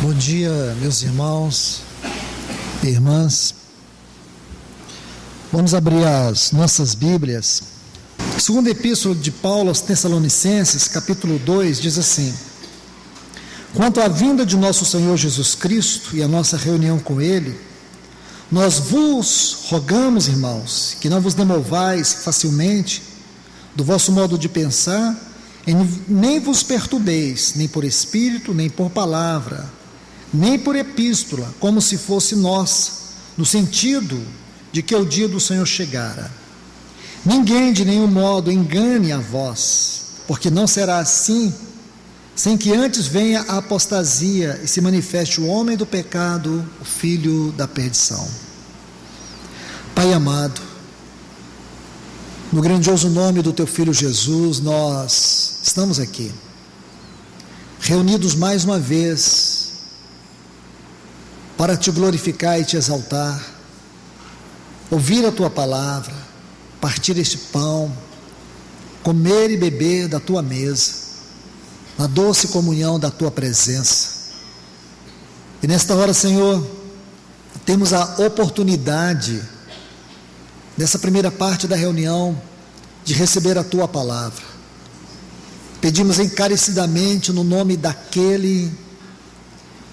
Bom dia, meus irmãos e irmãs. Vamos abrir as nossas Bíblias. Segunda Epístola de Paulo aos Tessalonicenses, capítulo 2, diz assim: Quanto à vinda de nosso Senhor Jesus Cristo e a nossa reunião com Ele, nós vos rogamos, irmãos, que não vos demovais facilmente do vosso modo de pensar, e nem vos perturbeis, nem por espírito, nem por palavra, nem por epístola, como se fosse nossa, no sentido de que o dia do Senhor chegara. Ninguém de nenhum modo engane a vós, porque não será assim, sem que antes venha a apostasia e se manifeste o homem do pecado, o filho da perdição. Pai amado, no grandioso nome do Teu Filho Jesus, nós estamos aqui, reunidos mais uma vez, para Te glorificar e Te exaltar, ouvir a Tua palavra, partir este pão, comer e beber da Tua mesa, na doce comunhão da Tua presença. E nesta hora, Senhor, temos a oportunidade, nessa primeira parte da reunião, de receber a Tua palavra. Pedimos encarecidamente no nome daquele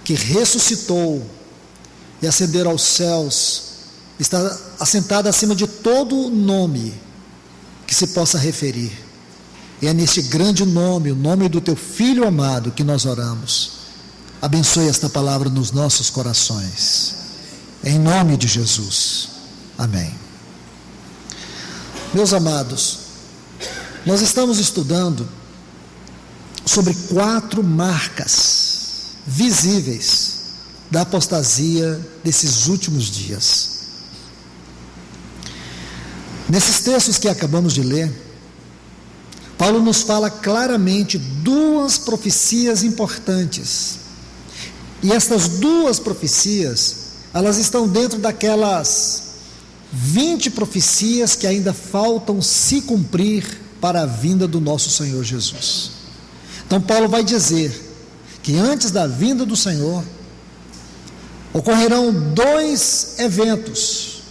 que ressuscitou e ascendeu aos céus, está assentado acima de todo nome que se possa referir. E é neste grande nome, o nome do Teu Filho amado, que nós oramos. Abençoe esta palavra nos nossos corações, em nome de Jesus, amém. Meus amados, nós estamos estudando sobre 4 marcas visíveis da apostasia desses últimos dias. Nesses textos que acabamos de ler, Paulo nos fala claramente 2 profecias importantes. E estas 2 profecias, elas estão dentro daquelas 20 profecias que ainda faltam se cumprir para a vinda do nosso Senhor Jesus. Então Paulo vai dizer que antes da vinda do Senhor, ocorrerão 2 eventos,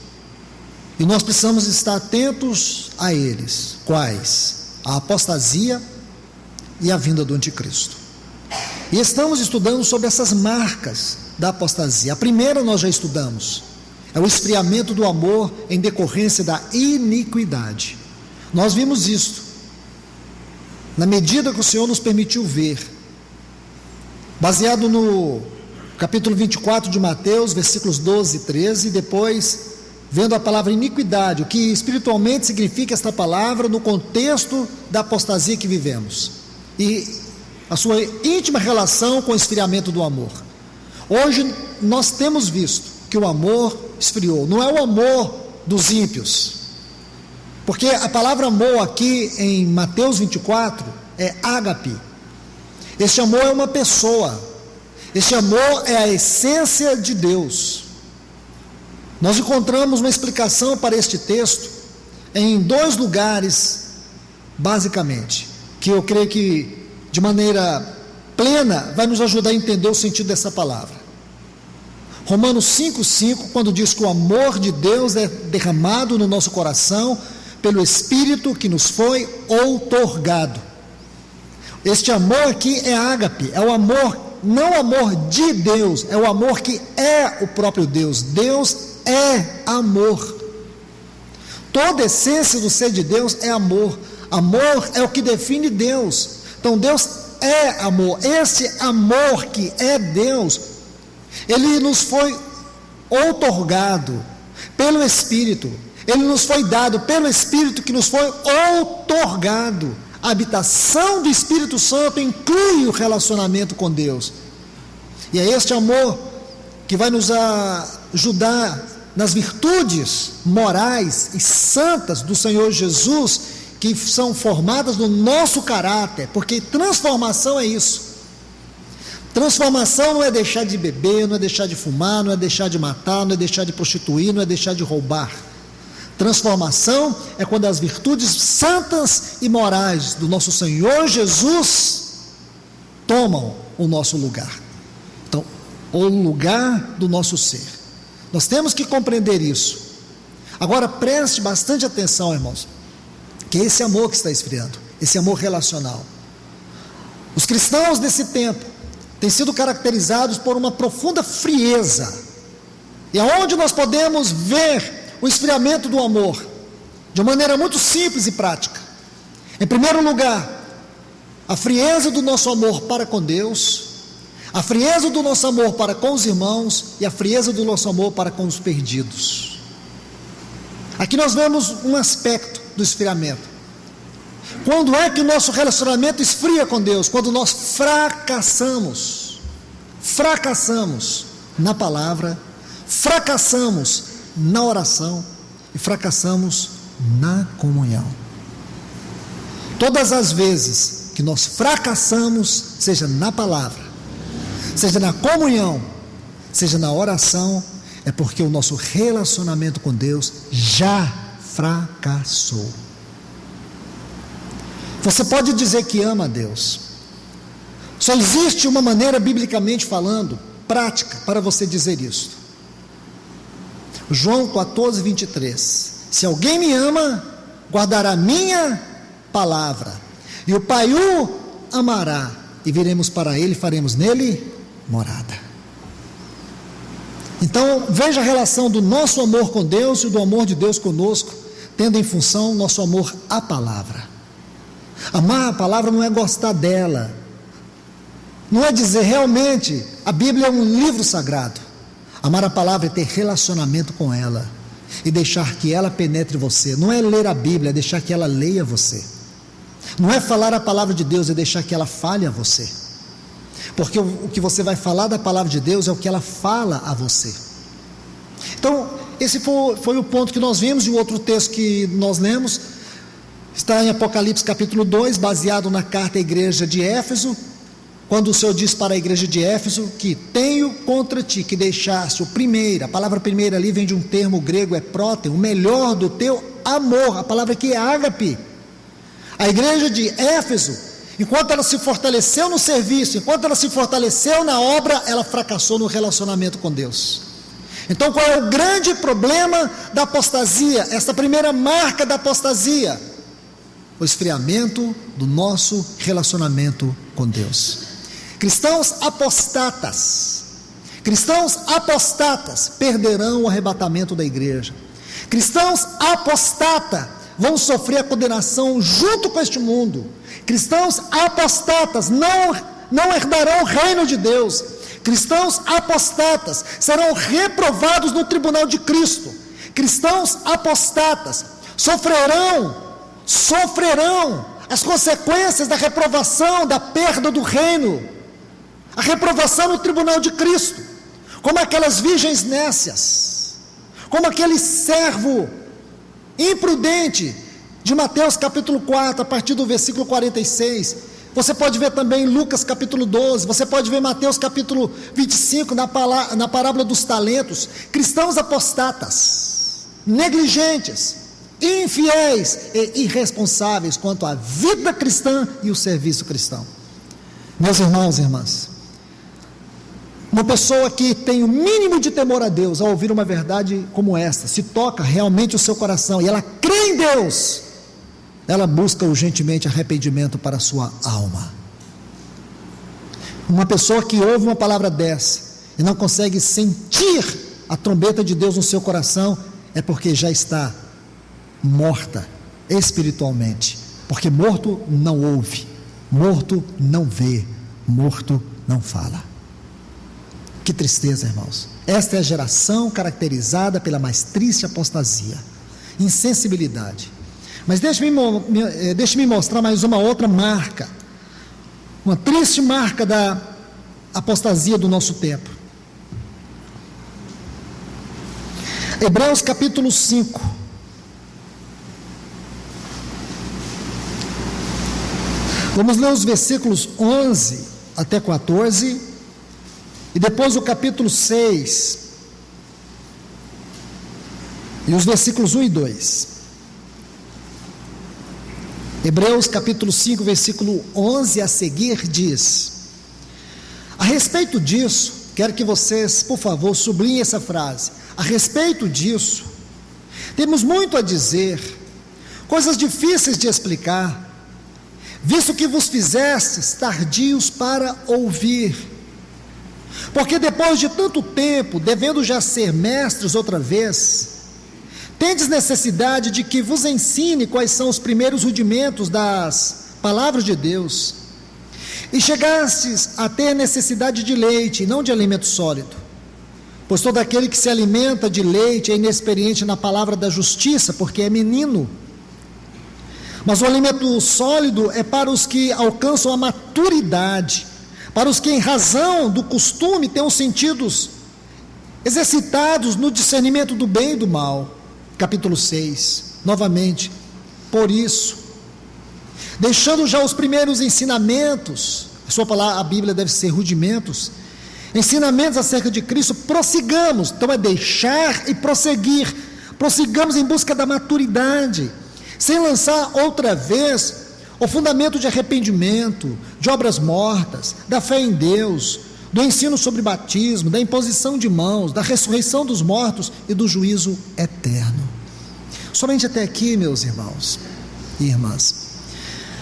e nós precisamos estar atentos a eles. Quais? A apostasia e a vinda do anticristo. E estamos estudando sobre essas marcas da apostasia. A primeira nós já estudamos, é o esfriamento do amor em decorrência da iniquidade. Nós vimos isto, na medida que o Senhor nos permitiu ver, baseado no capítulo 24 de Mateus, versículos 12 e 13, e depois vendo a palavra iniquidade, o que espiritualmente significa esta palavra no contexto da apostasia que vivemos, e a sua íntima relação com o esfriamento do amor. Hoje nós temos visto que o amor esfriou. Não é o amor dos ímpios, porque a palavra amor aqui em Mateus 24 é ágape. Este amor é uma pessoa. Este amor é a essência de Deus. Nós encontramos uma explicação para este texto em 2 lugares, basicamente, que eu creio que de maneira plena vai nos ajudar a entender o sentido dessa palavra. Romanos 5,5, quando diz que o amor de Deus é derramado no nosso coração pelo Espírito que nos foi outorgado. Este amor aqui é ágape, é o amor, não o amor de Deus, é o amor que é o próprio Deus. Deus é amor. Toda a essência do ser de Deus é amor. Amor é o que define Deus. Então Deus é amor. Esse amor que é Deus, ele nos foi outorgado pelo Espírito. Ele nos foi dado pelo Espírito que nos foi outorgado. A habitação do Espírito Santo inclui o relacionamento com Deus. E é este amor que vai nos ajudar nas virtudes morais e santas do Senhor Jesus, que são formadas no nosso caráter, porque transformação é isso. Transformação não é deixar de beber, não é deixar de fumar, não é deixar de matar, não é deixar de prostituir, não é deixar de roubar. Transformação é quando as virtudes santas e morais do nosso Senhor Jesus tomam o nosso lugar. Então, ou lugar do nosso ser. Nós temos que compreender isso. Agora preste bastante atenção, irmãos, que esse amor que está esfriando, esse amor relacional. Os cristãos desse tempo têm sido caracterizados por uma profunda frieza. E aonde nós podemos ver o esfriamento do amor? De uma maneira muito simples e prática. Em primeiro lugar, a frieza do nosso amor para com Deus, a frieza do nosso amor para com os irmãos e a frieza do nosso amor para com os perdidos. Aqui nós vemos um aspecto do esfriamento. Quando é que o nosso relacionamento esfria com Deus? Quando nós fracassamos na palavra, fracassamos na oração e fracassamos na comunhão. Todas as vezes que nós fracassamos, seja na palavra, seja na comunhão, seja na oração, é porque o nosso relacionamento com Deus já fracassou. Você pode dizer que ama a Deus. Só existe uma maneira, biblicamente falando, prática, para você dizer isso. João 14, 23. Se alguém me ama, guardará minha palavra, e o Pai o amará, e viremos para ele e faremos nele morada. Então, veja a relação do nosso amor com Deus e do amor de Deus conosco, tendo em função nosso amor à palavra. Amar a palavra não é gostar dela, não é dizer realmente, a Bíblia é um livro sagrado. Amar a palavra é ter relacionamento com ela, e deixar que ela penetre você. Não é ler a Bíblia, é deixar que ela leia você. Não é falar a palavra de Deus, é deixar que ela fale a você. Porque o que você vai falar da palavra de Deus é o que ela fala a você. Então, esse foi o ponto que nós vimos. E o outro texto que nós lemos está em Apocalipse capítulo 2, baseado na carta à igreja de Éfeso, quando o Senhor diz para a igreja de Éfeso que tenho contra ti que deixaste o primeiro. A palavra primeiro ali vem de um termo grego, é próten, o melhor do teu amor. A palavra aqui é ágape. A igreja de Éfeso, enquanto ela se fortaleceu no serviço, enquanto ela se fortaleceu na obra, ela fracassou no relacionamento com Deus. Então, qual é o grande problema da apostasia? Esta primeira marca da apostasia: o esfriamento do nosso relacionamento com Deus. Cristãos apostatas perderão o arrebatamento da igreja. Cristãos apostatas vão sofrer a condenação junto com este mundo. Cristãos apostatas não herdarão o reino de Deus. Cristãos apostatas serão reprovados no tribunal de Cristo. Cristãos apostatas sofrerão as consequências da reprovação, da perda do reino, a reprovação no tribunal de Cristo, como aquelas virgens nécias, como aquele servo imprudente de Mateus capítulo 4, a partir do versículo 46. Você pode ver também em Lucas capítulo 12, você pode ver em Mateus capítulo 25, na parábola dos talentos. Cristãos apostatas, negligentes, infiéis e irresponsáveis quanto à vida cristã e o serviço cristão. Meus irmãos e irmãs, uma pessoa que tem o mínimo de temor a Deus, ao ouvir uma verdade como esta, se toca realmente o seu coração e ela crê em Deus, ela busca urgentemente arrependimento para a sua alma. Uma pessoa que ouve uma palavra dessa e não consegue sentir a trombeta de Deus no seu coração, é porque já está morta espiritualmente, porque morto não ouve, morto não vê, morto não fala. Que tristeza, irmãos. Esta é a geração caracterizada pela mais triste apostasia, insensibilidade. Mas deixe-me mostrar mais uma outra marca, uma triste marca da apostasia do nosso tempo. Hebreus capítulo 5. Vamos ler os versículos 11 até 14, e depois o capítulo 6, e os versículos 1 e 2. Hebreus capítulo 5, versículo 11 a seguir diz: a respeito disso, quero que vocês, por favor, sublinhem essa frase. A respeito disso, temos muito a dizer, coisas difíceis de explicar, visto que vos fizestes tardios para ouvir. Porque depois de tanto tempo, devendo já ser mestres outra vez, tendes necessidade de que vos ensine quais são os primeiros rudimentos das palavras de Deus, e chegastes a ter necessidade de leite, e não de alimento sólido. Pois todo aquele que se alimenta de leite é inexperiente na palavra da justiça, porque é menino. Mas o alimento sólido é para os que alcançam a maturidade, para os que em razão do costume têm os sentidos exercitados no discernimento do bem e do mal. Capítulo 6, novamente, por isso, deixando já os primeiros ensinamentos, a sua palavra, a Bíblia deve ser rudimentos, ensinamentos acerca de Cristo, prossigamos, então é deixar e prosseguir, prossigamos em busca da maturidade, sem lançar outra vez o fundamento de arrependimento, de obras mortas, da fé em Deus, do ensino sobre batismo, da imposição de mãos, da ressurreição dos mortos e do juízo eterno. Somente até aqui, meus irmãos e irmãs.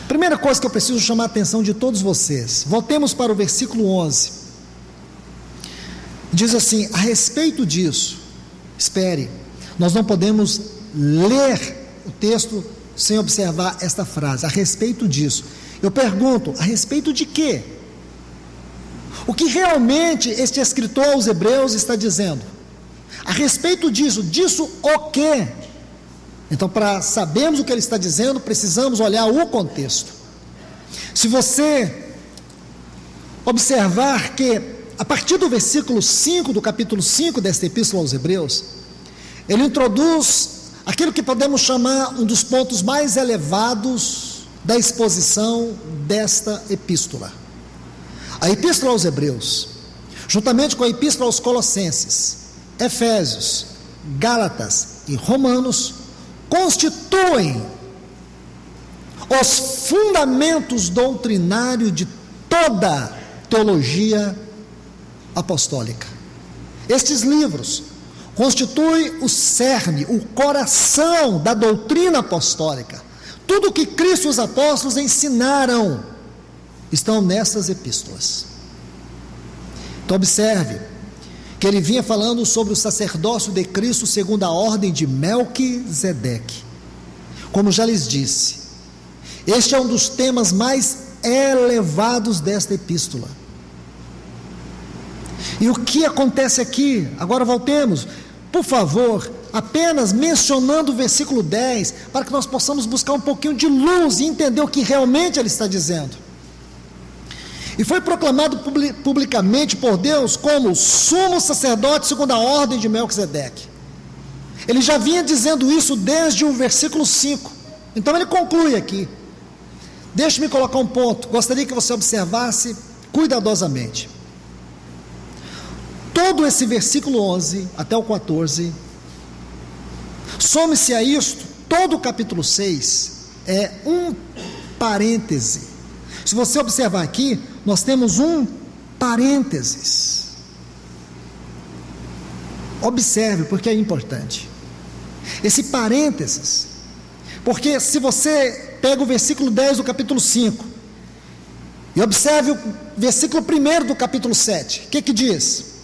Primeira coisa que eu preciso chamar a atenção de todos vocês, voltemos para o versículo 11, diz assim: a respeito disso, espere, nós não podemos ler o texto sem observar esta frase, a respeito disso. Eu pergunto, a respeito de quê? O que realmente este escritor aos Hebreus está dizendo? A respeito disso o quê? Então, para sabermos o que ele está dizendo, precisamos olhar o contexto. Se você observar que, a partir do versículo 5, do capítulo 5 desta epístola aos Hebreus, ele introduz aquilo que podemos chamar um dos pontos mais elevados da exposição desta epístola. A epístola aos Hebreus, juntamente com a epístola aos Colossenses, Efésios, Gálatas e Romanos, constituem os fundamentos doutrinários de toda teologia apostólica. Estes livros constituem o cerne, o coração da doutrina apostólica. Tudo o que Cristo e os apóstolos ensinaram estão nessas epístolas. Então observe que ele vinha falando sobre o sacerdócio de Cristo segundo a ordem de Melquisedeque. Como já lhes disse, este é um dos temas mais elevados desta epístola. E o que acontece aqui? Agora voltemos, por favor, apenas mencionando o versículo 10, para que nós possamos buscar um pouquinho de luz e entender o que realmente ele está dizendo. E foi proclamado publicamente por Deus como sumo sacerdote segundo a ordem de Melquisedeque. Ele já vinha dizendo isso desde o versículo 5. Então ele conclui aqui. Deixe-me colocar um ponto, gostaria que você observasse cuidadosamente. Todo esse versículo 11 até o 14, some-se a isto, todo o capítulo 6 é um parêntese. Se você observar aqui, nós temos um parênteses. Observe, porque é importante. Esse parênteses, porque se você pega o versículo 10 do capítulo 5, e observe o versículo 1 do capítulo 7, o que diz?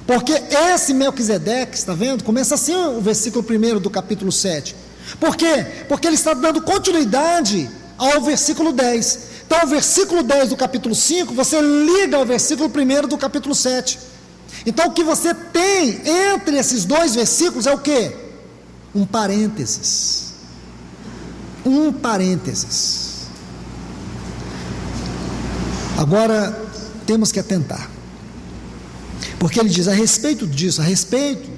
Porque esse Melquisedeque, está vendo? Começa assim o versículo 1 do capítulo 7. Por quê? Porque ele está dando continuidade ao versículo 10. Então, o versículo 10 do capítulo 5, você liga ao versículo 1 do capítulo 7. Então, o que você tem entre esses dois versículos é o quê? Um parênteses. Um parênteses. Agora, temos que atentar. Porque ele diz, a respeito disso, a respeito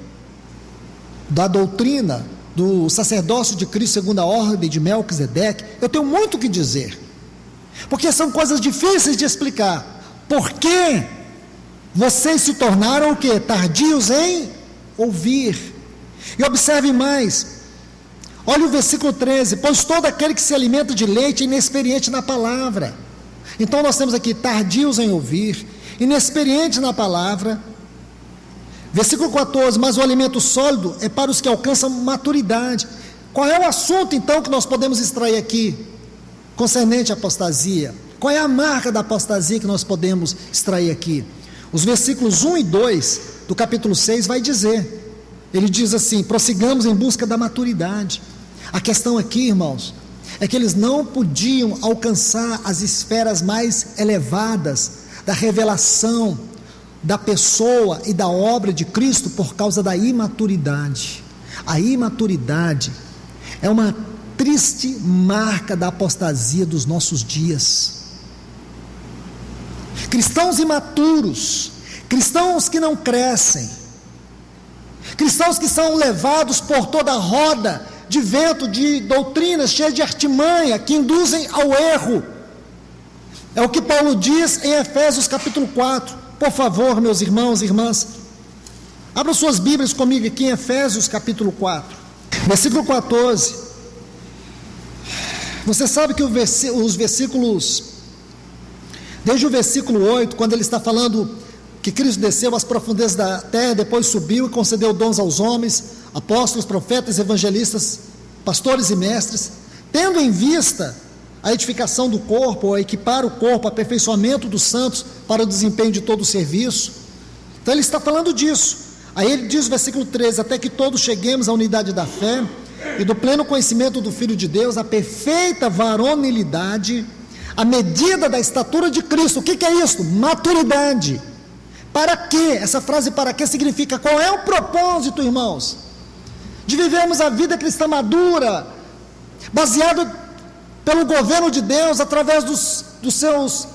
da doutrina do sacerdócio de Cristo segundo a ordem de Melquisedeque, eu tenho muito o que dizer. Porque são coisas difíceis de explicar. Por que vocês se tornaram o quê? Tardios em ouvir. E observe mais. Olha o versículo 13. Pois todo aquele que se alimenta de leite é inexperiente na palavra. Então nós temos aqui tardios em ouvir, inexperientes na palavra. Versículo 14, mas o alimento sólido é para os que alcançam maturidade. Qual é o assunto então que nós podemos extrair aqui, concernente à apostasia? Qual é a marca da apostasia que nós podemos extrair aqui? Os versículos 1 e 2 do capítulo 6 vai dizer, ele diz assim, prossigamos em busca da maturidade. A questão aqui, irmãos, é que eles não podiam alcançar as esferas mais elevadas da revelação da pessoa e da obra de Cristo por causa da imaturidade. A imaturidade é uma triste marca da apostasia dos nossos dias. Cristãos imaturos, cristãos que não crescem, cristãos que são levados por toda roda de vento, de doutrinas cheias de artimanha, que induzem ao erro. É o que Paulo diz em Efésios capítulo 4. Por favor, meus irmãos e irmãs, abram suas Bíblias comigo aqui em Efésios capítulo 4, versículo 14. Você sabe que os versículos, desde o versículo 8, quando ele está falando que Cristo desceu às profundezas da terra, depois subiu e concedeu dons aos homens, apóstolos, profetas, evangelistas, pastores e mestres, tendo em vista a edificação do corpo, ou equipar o corpo, aperfeiçoamento dos santos para o desempenho de todo o serviço. Então ele está falando disso. Aí ele diz no versículo 13, até que todos cheguemos à unidade da fé e do pleno conhecimento do Filho de Deus, a perfeita varonilidade, a medida da estatura de Cristo. O que é isso? Maturidade. Para quê? Essa frase para quê significa, qual é o propósito, irmãos? De vivermos a vida cristã madura, baseado pelo governo de Deus, através dos seus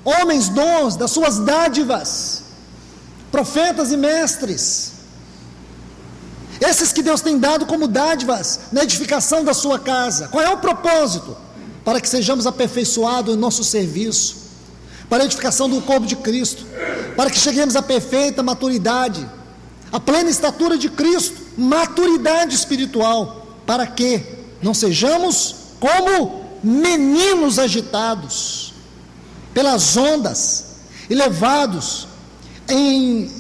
homens dons, das suas dádivas, profetas e mestres, esses que Deus tem dado como dádivas na edificação da sua casa. Qual é o propósito? Para que sejamos aperfeiçoados em nosso serviço, para a edificação do corpo de Cristo, para que cheguemos à perfeita maturidade, à plena estatura de Cristo, maturidade espiritual, para que não sejamos como meninos agitados pelas ondas e levados em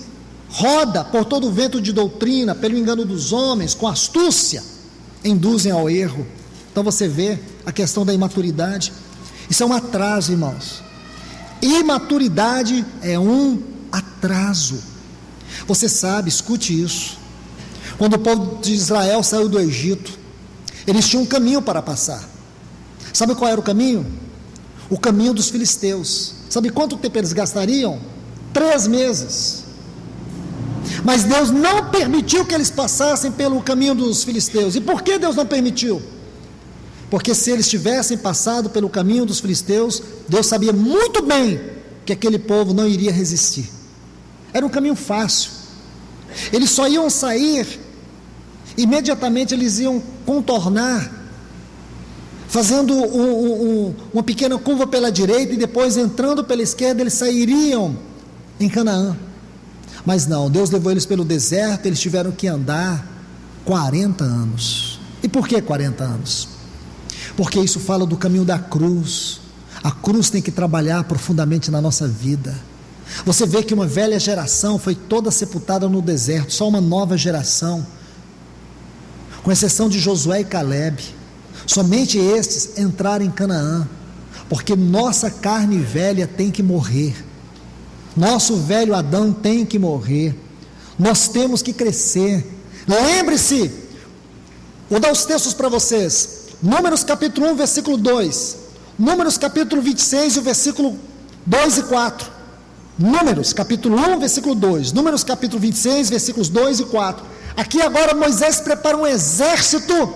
roda por todo o vento de doutrina, pelo engano dos homens, com astúcia, induzem ao erro. Então você vê a questão da imaturidade. Isso é um atraso, irmãos. Imaturidade é um atraso. Você sabe, escute isso, quando o povo de Israel saiu do Egito, eles tinham um caminho para passar. Sabe qual era o caminho? O caminho dos filisteus. Sabe quanto tempo eles gastariam? 3 meses. Mas Deus não permitiu que eles passassem pelo caminho dos filisteus. E por que Deus não permitiu? Porque se eles tivessem passado pelo caminho dos filisteus, Deus sabia muito bem que aquele povo não iria resistir. Era um caminho fácil. Eles só iam sair, imediatamente eles iam contornar, fazendo uma pequena curva pela direita e depois entrando pela esquerda, eles sairiam em Canaã. Mas não, Deus levou eles pelo deserto, eles tiveram que andar 40 anos. E por que 40 anos? Porque isso fala do caminho da cruz. A cruz tem que trabalhar profundamente na nossa vida. Você vê que uma velha geração foi toda sepultada no deserto, só uma nova geração, com exceção de Josué e Caleb, somente estes entraram em Canaã, porque nossa carne velha tem que morrer, nosso velho Adão tem que morrer, nós temos que crescer. Lembre-se, vou dar os textos para vocês, Números capítulo 1, versículo 2, Números capítulo 26, o versículo 2 e 4, Números capítulo 1, versículo 2, Números capítulo 26, versículos 2 e 4, aqui agora Moisés prepara um exército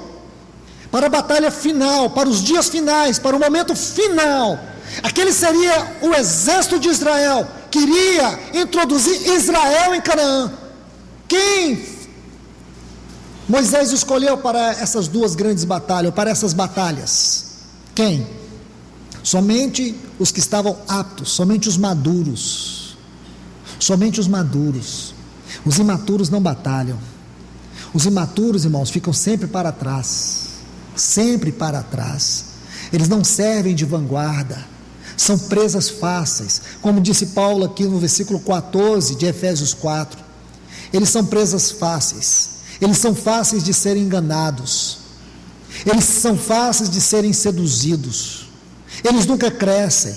para a batalha final, para os dias finais, para o momento final. Aquele seria o exército de Israel, que iria introduzir Israel em Canaã. Quem Moisés escolheu para essas duas grandes batalhas, para essas batalhas? Quem? Somente os que estavam aptos, somente os maduros. Somente os maduros. Os imaturos não batalham. Os imaturos, irmãos, ficam sempre para trás. Sempre para trás. Eles não servem de vanguarda. são presas fáceis, como disse Paulo aqui no versículo 14 de Efésios 4, eles são presas fáceis, eles são fáceis de serem enganados, eles são fáceis de serem seduzidos, eles nunca crescem,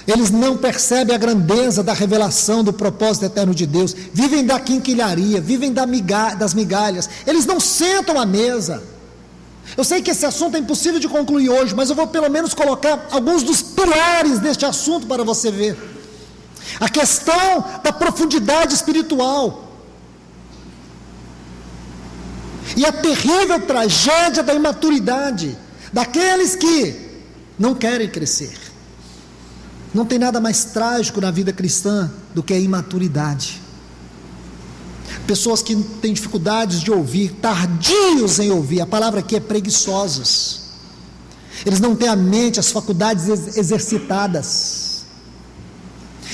eles não percebem a grandeza da revelação do propósito eterno de Deus, vivem da quinquilharia, vivem das migalhas, eles não sentam à mesa. Eu sei que esse assunto é impossível de concluir hoje, mas eu vou pelo menos colocar alguns dos pilares deste assunto para você ver. A questão da profundidade espiritual e a terrível tragédia da imaturidade daqueles que não querem crescer. Não tem nada mais trágico na vida cristã do que a imaturidade. Pessoas que têm dificuldades de ouvir, tardios em ouvir, a palavra aqui é preguiçosos. Eles não têm a mente, as faculdades exercitadas.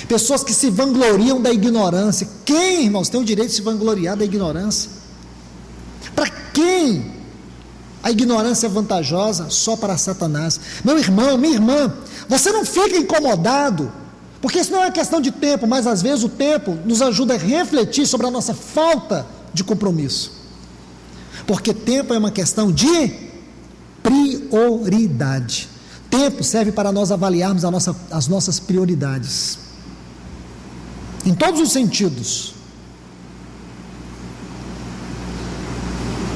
Pessoas que se vangloriam da ignorância. Quem, irmãos, tem o direito de se vangloriar da ignorância? Para quem a ignorância é vantajosa? Só para Satanás. Meu irmão, minha irmã, você não fica incomodado, porque isso não é uma questão de tempo, mas às vezes o tempo nos ajuda a refletir sobre a nossa falta de compromisso, porque tempo é uma questão de prioridade. Tempo serve para nós avaliarmos as nossas prioridades, em todos os sentidos.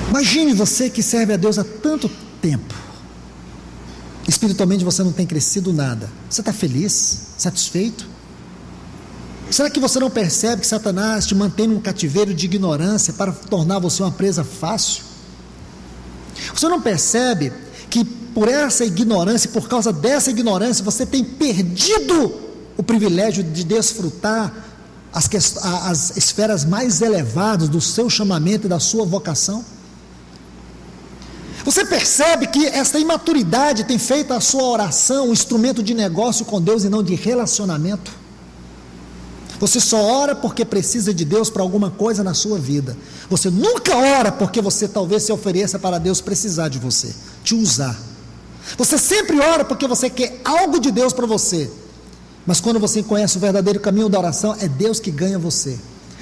Imagine você que serve a Deus há tanto tempo, espiritualmente você não tem crescido nada. Você está feliz? Satisfeito? Será que você não percebe que Satanás te mantém num cativeiro de ignorância para tornar você uma presa fácil? Você não percebe que por essa ignorância, por causa dessa ignorância, você tem perdido o privilégio de desfrutar as esferas mais elevadas do seu chamamento e da sua vocação? Você percebe que essa imaturidade tem feito a sua oração um instrumento de negócio com Deus e não de relacionamento? Você só ora porque precisa de Deus para alguma coisa na sua vida. Você nunca ora porque você talvez se ofereça para Deus precisar de você, te usar. Você sempre ora porque você quer algo de Deus para você. Mas quando você conhece o verdadeiro caminho da oração, é Deus que ganha você.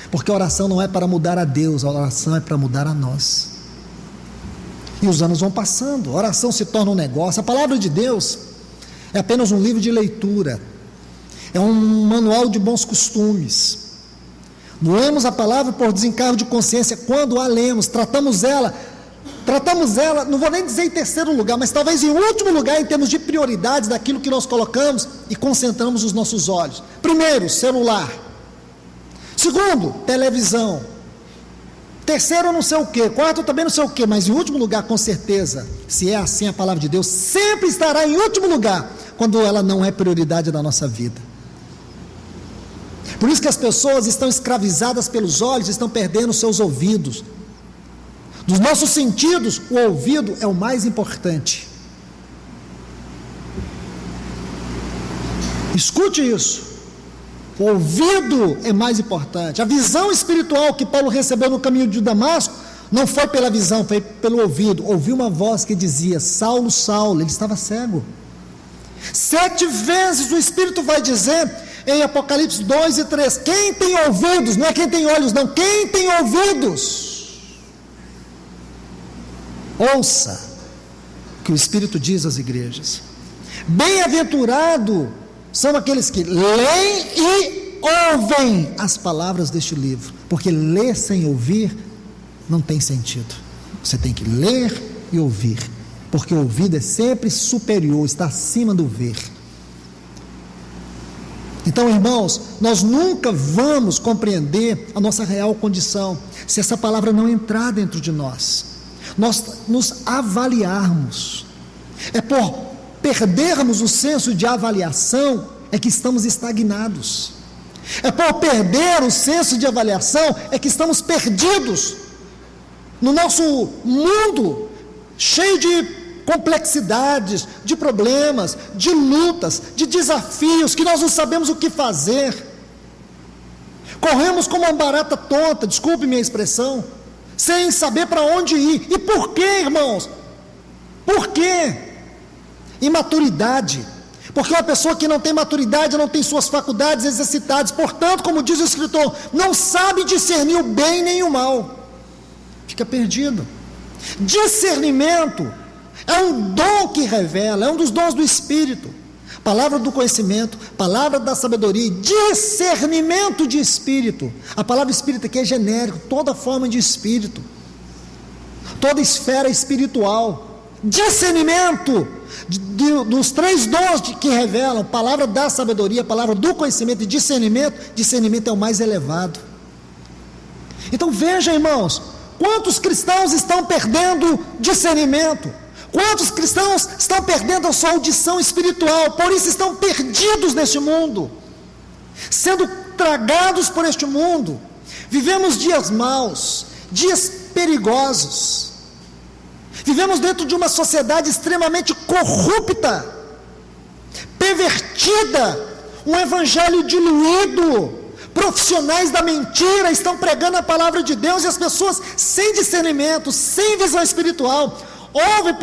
Porque a oração não é para mudar a Deus, a oração é para mudar a nós. E os anos vão passando, a oração se torna um negócio. A palavra de Deus é apenas um livro de leitura, é um manual de bons costumes. Lemos a palavra por desencargo de consciência. Quando a lemos, tratamos ela, não vou nem dizer em terceiro lugar, mas talvez em último lugar em termos de prioridades daquilo que nós colocamos e concentramos os nossos olhos. Primeiro, celular. Segundo, televisão. Terceiro, não sei o que. Quarto, também não sei o que. Mas em último lugar, com certeza, se é assim, a palavra de Deus sempre estará em último lugar, quando ela não é prioridade da nossa vida. Por isso que as pessoas estão escravizadas pelos olhos, estão perdendo seus ouvidos. Dos nossos sentidos, o ouvido é o mais importante. Escute isso. O ouvido é mais importante. A visão espiritual que Paulo recebeu no caminho de Damasco não foi pela visão, foi pelo ouvido. Ouviu uma voz que dizia: Saulo, Saulo. Ele estava cego. 7 vezes o Espírito vai dizer em Apocalipse 2 e 3: quem tem ouvidos, não é quem tem olhos não, quem tem ouvidos, ouça o que o Espírito diz às igrejas. Bem-aventurado são aqueles que leem e ouvem as palavras deste livro, porque ler sem ouvir não tem sentido. Você tem que ler e ouvir, porque o ouvido é sempre superior, está acima do ver. Então, irmãos, nós nunca vamos compreender a nossa real condição se essa palavra não entrar dentro de nós, nós nos avaliarmos. É por perdermos o senso de avaliação é que estamos estagnados. É por perder o senso de avaliação é que estamos perdidos no nosso mundo cheio de complexidades, de problemas, de lutas, de desafios que nós não sabemos o que fazer. Corremos como uma barata tonta, desculpe minha expressão, sem saber para onde ir. E por quê, irmãos? Por quê? Imaturidade. Porque uma pessoa que não tem maturidade, não tem suas faculdades exercitadas, portanto, como diz o escritor, não sabe discernir o bem nem o mal, fica perdido. Discernimento é um dom que revela, é um dos dons do Espírito. Palavra do conhecimento, palavra da sabedoria, discernimento de espírito. A palavra espírito aqui é genérico, toda forma de espírito, toda esfera espiritual. Discernimento dos três dons que revelam, palavra da sabedoria, palavra do conhecimento e discernimento é o mais elevado. Então veja, irmãos, quantos cristãos estão perdendo discernimento? Quantos cristãos estão perdendo a sua audição espiritual, por isso estão perdidos neste mundo, sendo tragados por este mundo. Vivemos dias maus, dias perigosos, vivemos dentro de uma sociedade extremamente corrupta, pervertida, um evangelho diluído, profissionais da mentira estão pregando a palavra de Deus e as pessoas sem discernimento, sem visão espiritual, ouvem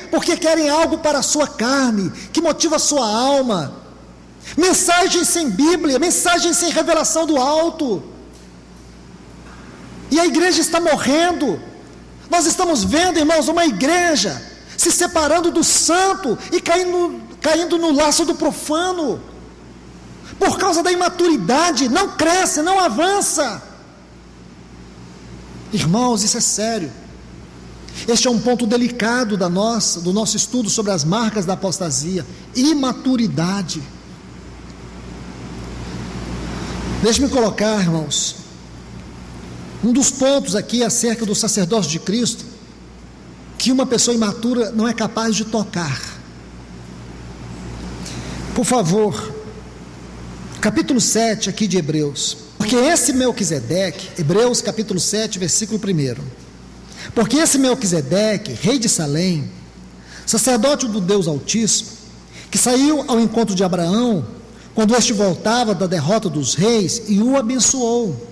porque querem algo para a sua carne, que motiva a sua alma, mensagens sem Bíblia, mensagens sem revelação do alto, e a igreja está morrendo. Nós estamos vendo, irmãos, uma igreja se separando do santo e caindo no laço do profano, por causa da imaturidade, não cresce, não avança. Irmãos, isso é sério. Este é um ponto delicado do nosso estudo sobre as marcas da apostasia, imaturidade. Deixe-me colocar, irmãos, um dos pontos aqui acerca do sacerdócio de Cristo, que uma pessoa imatura não é capaz de tocar. Por favor, capítulo 7 aqui de Hebreus, porque esse Melquisedeque, Hebreus capítulo 7, versículo 1, porque esse Melquisedeque, rei de Salém, sacerdote do Deus Altíssimo, que saiu ao encontro de Abraão, quando este voltava da derrota dos reis, e o abençoou,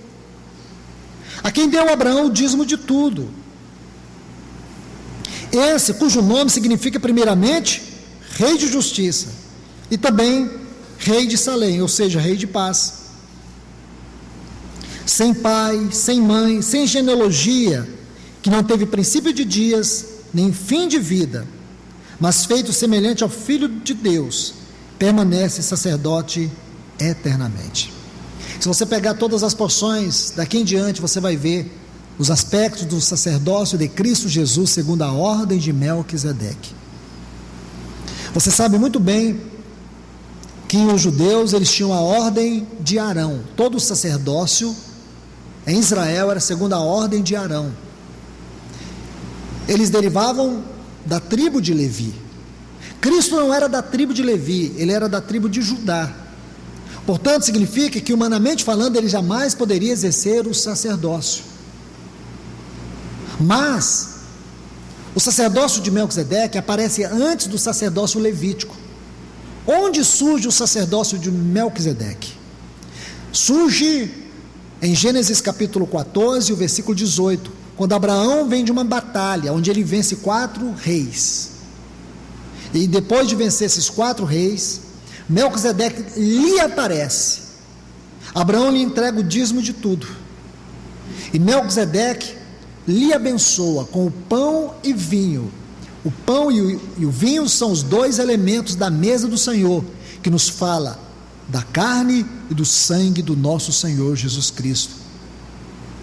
a quem deu Abraão o dízimo de tudo, esse cujo nome significa primeiramente, rei de justiça, e também rei de Salém, ou seja, rei de paz, sem pai, sem mãe, sem genealogia, que não teve princípio de dias, nem fim de vida, mas feito semelhante ao Filho de Deus, permanece sacerdote eternamente. Se você pegar todas as porções, daqui em diante você vai ver os aspectos do sacerdócio de Cristo Jesus, segundo a ordem de Melquisedeque. Você sabe muito bem que os judeus, eles tinham a ordem de Arão, todo o sacerdócio em Israel era segundo a ordem de Arão. Eles derivavam da tribo de Levi. Cristo não era da tribo de Levi, ele era da tribo de Judá. Portanto, significa que, humanamente falando, ele jamais poderia exercer o sacerdócio. Mas o sacerdócio de Melquisedeque aparece antes do sacerdócio levítico. Onde surge o sacerdócio de Melquisedeque? Surge em Gênesis capítulo 14, o versículo 18, quando Abraão vem de uma batalha, onde ele vence 4 reis, e depois de vencer esses 4 reis, Melquisedeque lhe aparece, Abraão lhe entrega o dízimo de tudo, e Melquisedeque lhe abençoa com o pão e vinho. O pão e o vinho são os 2 elementos da mesa do Senhor, que nos fala da carne e do sangue do nosso Senhor Jesus Cristo,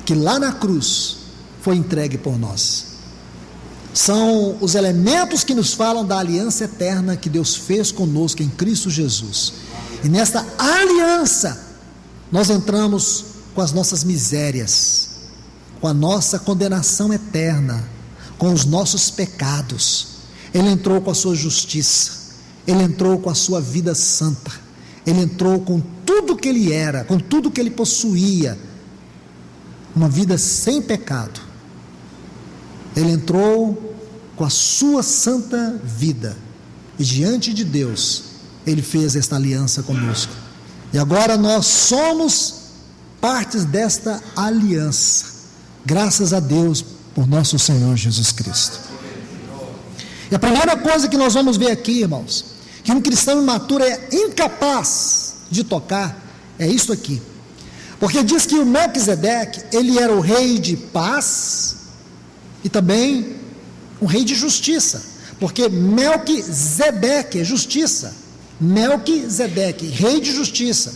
que lá na cruz foi entregue por nós. São os elementos que nos falam da aliança eterna que Deus fez conosco em Cristo Jesus. E nesta aliança nós entramos com as nossas misérias, com a nossa condenação eterna, com os nossos pecados. Ele entrou com a sua justiça, ele entrou com a sua vida santa, ele entrou com tudo que ele era, com tudo que ele possuía, uma vida sem pecado. Ele entrou com a sua santa vida, e diante de Deus ele fez esta aliança conosco, e agora nós somos partes desta aliança, graças a Deus por nosso Senhor Jesus Cristo. E a primeira coisa que nós vamos ver aqui, irmãos, que um cristão imaturo é incapaz de tocar, é isso aqui. Porque diz que o Melquisedeque, ele era o rei de paz e também um rei de justiça. Porque Melquisedeque é justiça. Melquisedeque, rei de justiça.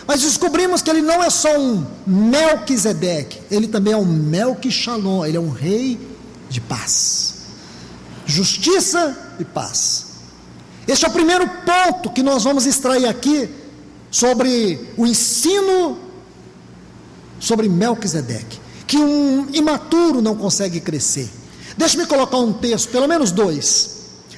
Mas descobrimos que ele não é só um Melquisedeque, ele também é um Melquishalom, ele é um rei de paz. Justiça e paz. Este é o primeiro ponto que nós vamos extrair aqui sobre o ensino sobre Melquisedeque, que um imaturo não consegue crescer. Deixe-me colocar um texto, pelo menos dois,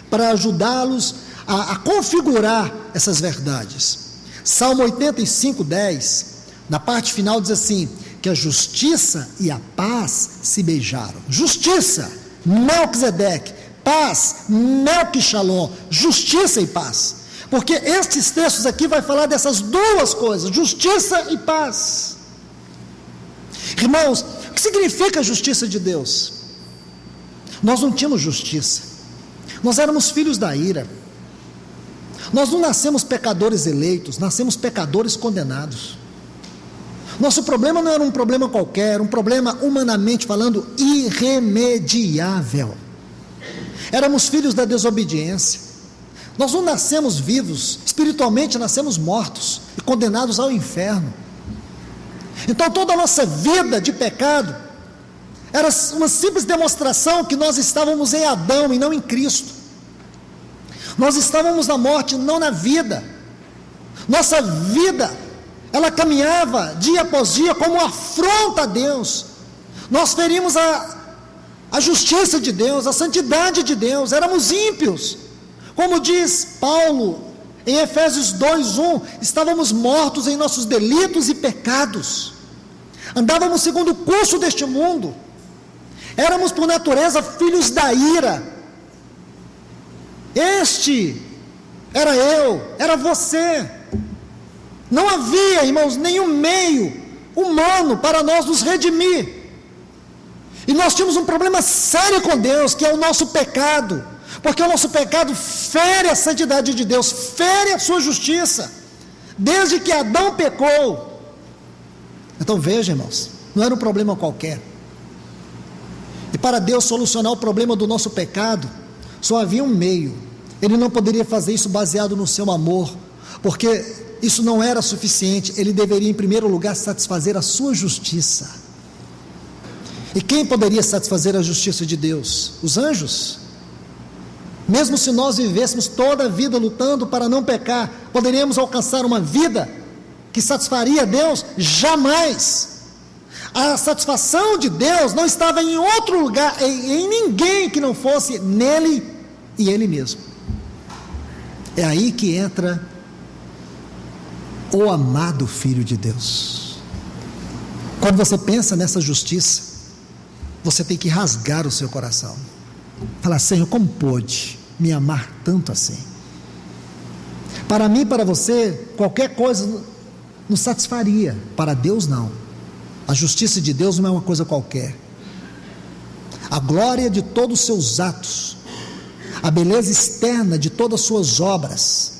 para ajudá-los a configurar essas verdades. Salmo 85:10, na parte final diz assim, que a justiça e a paz se beijaram. Justiça, Melquisedeque, paz, Melquishalom, justiça e paz. Porque estes textos aqui vai falar dessas duas coisas, justiça e paz. Irmãos, o que significa a justiça de Deus? Nós não tínhamos justiça, nós éramos filhos da ira. Nós não nascemos pecadores eleitos, nascemos pecadores condenados. Nosso problema não era um problema qualquer, um problema, humanamente falando, irremediável. Éramos filhos da desobediência. Nós não nascemos vivos, espiritualmente nascemos mortos e condenados ao inferno. Então toda a nossa vida de pecado era uma simples demonstração que nós estávamos em Adão e não em Cristo. Nós estávamos na morte, não na vida. Nossa vida, ela caminhava dia após dia como uma afronta a Deus. Nós ferimos a justiça de Deus, a santidade de Deus, éramos ímpios. Como diz Paulo em Efésios 2:1, estávamos mortos em nossos delitos e pecados. Andávamos segundo o curso deste mundo. Éramos por natureza filhos da ira. Este era eu, era você. Não havia, irmãos, nenhum meio humano para nós nos redimir. E nós tínhamos um problema sério com Deus, que é o nosso pecado. Porque o nosso pecado fere a santidade de Deus, fere a sua justiça. Desde que Adão pecou. Então veja, irmãos, não era um problema qualquer. E para Deus solucionar o problema do nosso pecado, só havia um meio. Ele não poderia fazer isso baseado no seu amor, porque isso não era suficiente. Ele deveria em primeiro lugar satisfazer a sua justiça. E quem poderia satisfazer a justiça de Deus? Os anjos. Mesmo se nós vivêssemos toda a vida lutando para não pecar, poderíamos alcançar uma vida que satisfaria a Deus? Jamais. A satisfação de Deus não estava em outro lugar, em ninguém que não fosse nele e ele mesmo. É aí que entra o amado Filho de Deus. Quando você pensa nessa justiça, você tem que rasgar o seu coração. Falar, Senhor, como pôde me amar tanto assim? Para mim, para você, qualquer coisa nos satisfaria. Para Deus, não. A justiça de Deus não é uma coisa qualquer. A glória de todos os seus atos, a beleza externa de todas as suas obras,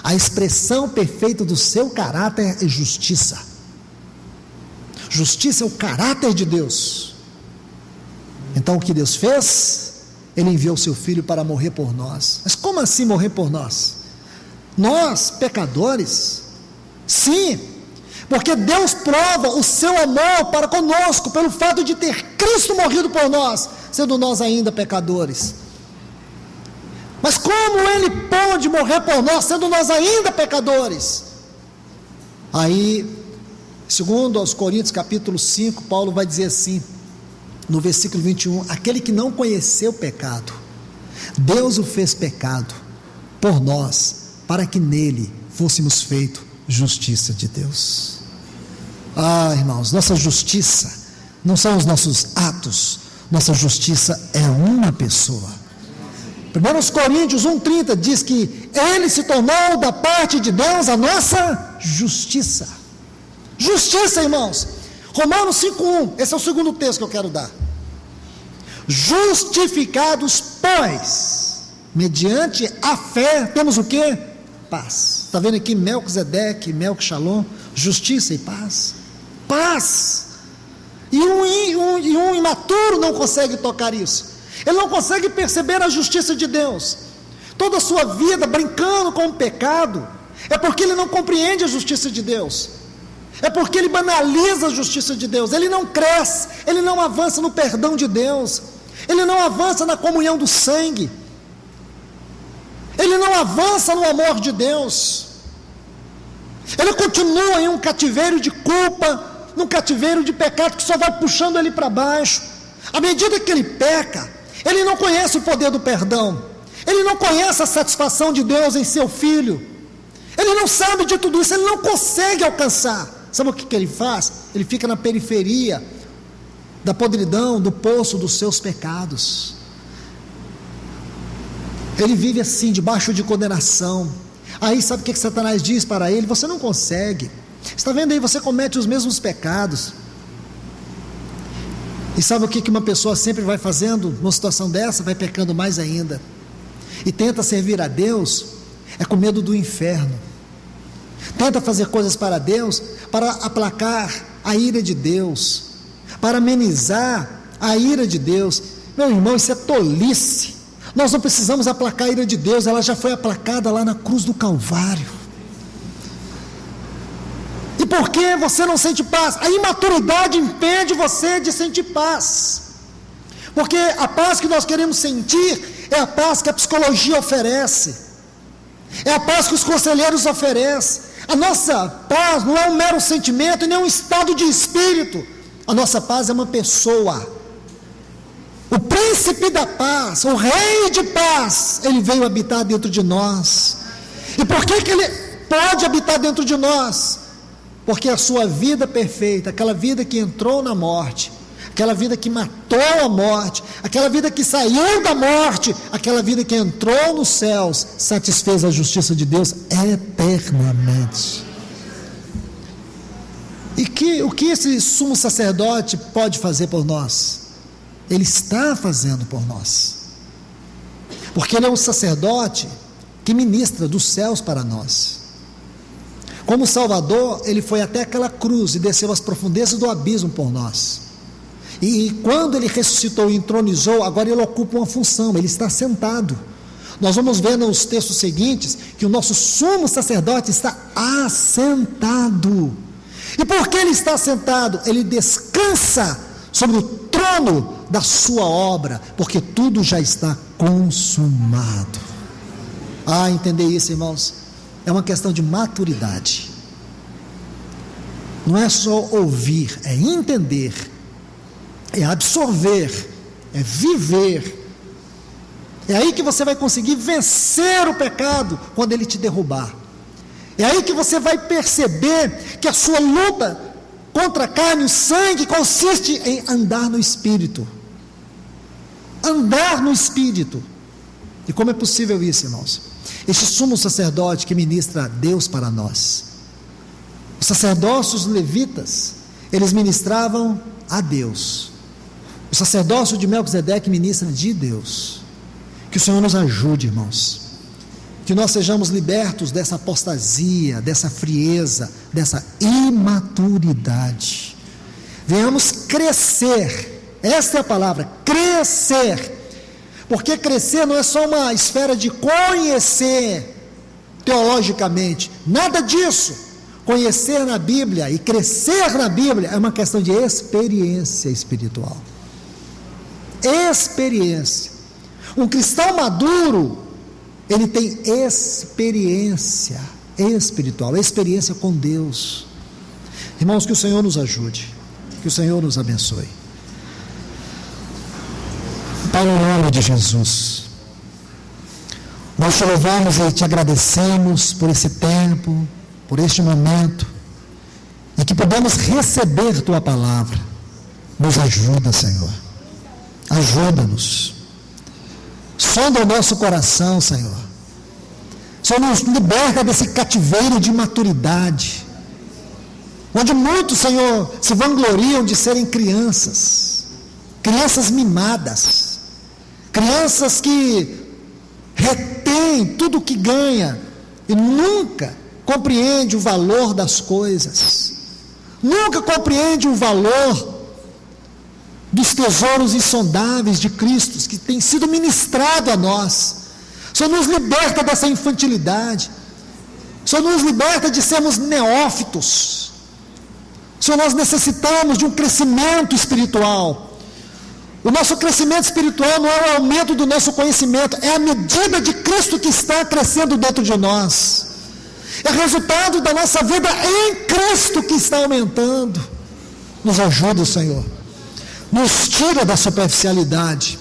a expressão perfeita do seu caráter é justiça. Justiça é o caráter de Deus. Então o que Deus fez? Ele enviou o seu Filho para morrer por nós. Mas como assim morrer por nós? Nós, pecadores? Sim, porque Deus prova o seu amor para conosco, pelo fato de ter Cristo morrido por nós, sendo nós ainda pecadores. Mas como Ele pode morrer por nós, sendo nós ainda pecadores? Aí, segundo aos Coríntios capítulo 5, Paulo vai dizer assim, no versículo 21, aquele que não conheceu o pecado, Deus o fez pecado por nós, para que nele fôssemos feito justiça de Deus. Ah, irmãos, nossa justiça não são os nossos atos, nossa justiça é uma pessoa. 1 Coríntios 1,30 diz que Ele se tornou da parte de Deus a nossa justiça. Justiça, irmãos. Romanos 5,1, esse é o segundo texto que eu quero dar. Justificados, pois, mediante a fé, temos o quê? Paz. Está vendo aqui Melquisedeque, Melquishalom, justiça e paz. Paz. E um imaturo não consegue tocar isso. Ele não consegue perceber a justiça de Deus. Toda a sua vida brincando com o pecado, é porque ele não compreende a justiça de Deus. É porque ele banaliza a justiça de Deus. Ele não cresce, ele não avança no perdão de Deus, ele não avança na comunhão do sangue, ele não avança no amor de Deus. Ele continua em um cativeiro de culpa, num cativeiro de pecado que só vai puxando ele para baixo. À medida que ele peca, ele não conhece o poder do perdão, ele não conhece a satisfação de Deus em seu filho, ele não sabe de tudo isso, ele não consegue alcançar. Sabe o que ele faz? Ele fica na periferia da podridão, do poço dos seus pecados. Ele vive assim, debaixo de condenação. Aí sabe o que Satanás diz para ele? Você não consegue. Está vendo aí? Você comete os mesmos pecados. E sabe o que uma pessoa sempre vai fazendo numa situação dessa? Vai pecando mais ainda. E tenta servir a Deus, é com medo do inferno. Tenta fazer coisas para Deus, para aplacar a ira de Deus, para amenizar a ira de Deus. Meu irmão, isso é tolice. Nós não precisamos aplacar a ira de Deus, ela já foi aplacada lá na cruz do Calvário. E por que você não sente paz? A imaturidade impede você de sentir paz. Porque a paz que nós queremos sentir é a paz que a psicologia oferece, é a paz que os conselheiros oferecem. A nossa paz não é um mero sentimento, nem um estado de espírito. A nossa paz é uma pessoa. O príncipe da paz, o rei de paz, ele veio habitar dentro de nós. E por que ele pode habitar dentro de nós? Porque a sua vida perfeita, aquela vida que entrou na morte, aquela vida que matou a morte, aquela vida que saiu da morte, aquela vida que entrou nos céus, satisfez a justiça de Deus eternamente. E o que esse sumo sacerdote pode fazer por nós? Ele está fazendo por nós, porque ele é um sacerdote que ministra dos céus para nós. Como Salvador, ele foi até aquela cruz e desceu às profundezas do abismo por nós. E quando ele ressuscitou e entronizou, agora ele ocupa uma função, ele está sentado. Nós vamos ver nos textos seguintes que o nosso sumo sacerdote está assentado. E por que ele está sentado? Ele descansa sobre o trono da sua obra, porque tudo já está consumado. Entender isso, irmãos, é uma questão de maturidade. Não é só ouvir, é entender, é absorver, é viver. É aí que você vai conseguir vencer o pecado quando ele te derrubar. É aí que você vai perceber que a sua luta contra a carne e o sangue consiste em andar no Espírito. Andar no Espírito. E como é possível isso, irmãos? Este sumo sacerdote que ministra a Deus para nós. Os sacerdócios levitas, eles ministravam a Deus. O sacerdócio de Melquisedeque ministra de Deus. Que o Senhor nos ajude, irmãos. Que nós sejamos libertos dessa apostasia, dessa frieza, dessa imaturidade. Venhamos crescer. Esta é a palavra, crescer. Porque crescer não é só uma esfera de conhecer teologicamente. Nada disso. Conhecer na Bíblia e crescer na Bíblia é uma questão de experiência espiritual. Experiência. Um cristão maduro, ele tem experiência espiritual, experiência com Deus. Irmãos, que o Senhor nos ajude, que o Senhor nos abençoe. Pai, no nome de Jesus, nós te louvamos e te agradecemos por esse tempo, por este momento, e que podemos receber tua palavra. Nos ajuda, Senhor, ajuda-nos, sonda o nosso coração, Senhor. Senhor, nos liberta desse cativeiro de maturidade, onde muitos, Senhor, se vangloriam de serem crianças mimadas, crianças que retém tudo o que ganha e nunca compreende o valor das coisas, nunca compreende o valor dos tesouros insondáveis de Cristo que tem sido ministrado a nós. O Senhor nos liberta dessa infantilidade, o Senhor nos liberta de sermos neófitos. Senhor, nós necessitamos de um crescimento espiritual. O nosso crescimento espiritual não é o aumento do nosso conhecimento, é a medida de Cristo que está crescendo dentro de nós. É resultado da nossa vida em Cristo que está aumentando. Nos ajuda, Senhor. Nos tira da superficialidade.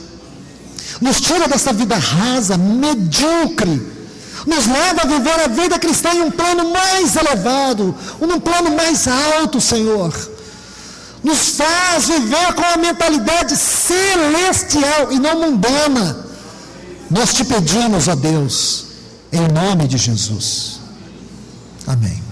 Nos tira dessa vida rasa, medíocre. Nos leva a viver a vida cristã em um plano mais elevado, num plano mais alto, Senhor. Nos faz viver com a mentalidade celestial e não mundana. Nós te pedimos, ó Deus, em nome de Jesus. Amém.